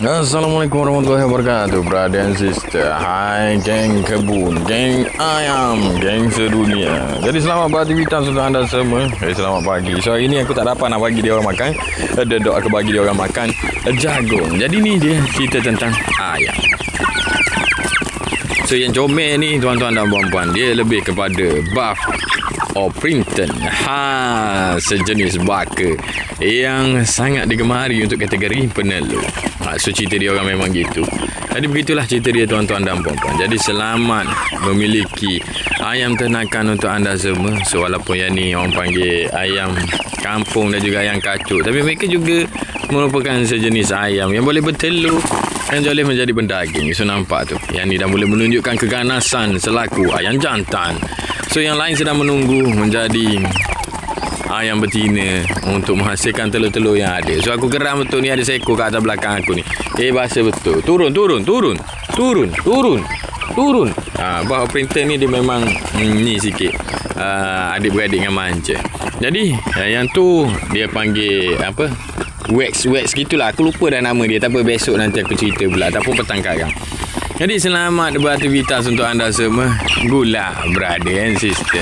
Assalamualaikum warahmatullahi wabarakatuh, brother and sister. Hai geng kebun, geng ayam, geng sedunia. Jadi selamat beraktivitas untuk anda semua. Selamat pagi. So hari ni aku tak dapat nak bagi dia orang makan. Dok aku bagi dia orang makan jagung. Jadi ni dia cerita tentang ayam. So yang comel ni tuan-tuan dan puan-puan, dia lebih kepada buff Orpington, sejenis baka yang sangat digemari untuk kategori penelur. So cerita dia orang memang gitu. Jadi begitulah cerita dia tuan-tuan dan puan-puan. Jadi selamat memiliki ayam ternakan untuk anda semua. So walaupun yang ni orang panggil ayam kampung dan juga ayam kacuk, tapi mereka juga merupakan sejenis ayam yang boleh bertelur dan boleh menjadi pendaging. So nampak tu, yang ni dah mula menunjukkan keganasan selaku ayam jantan. So yang lain sedang menunggu menjadi ayam betina untuk menghasilkan telur-telur yang ada. So aku geram betul ni ada seekor kat atas belakang aku ni. Bahasa betul. Turun. Bahawa printer ni dia memang ni sikit. Adik-beradik dengan manja. Jadi yang tu dia panggil apa? Wax gitulah. Aku lupa dah nama dia. Tak apa, besok nanti aku cerita pula. Ataupun petang karang. Jadi selamat beraktivitas untuk anda semua. Gula, brother and sister.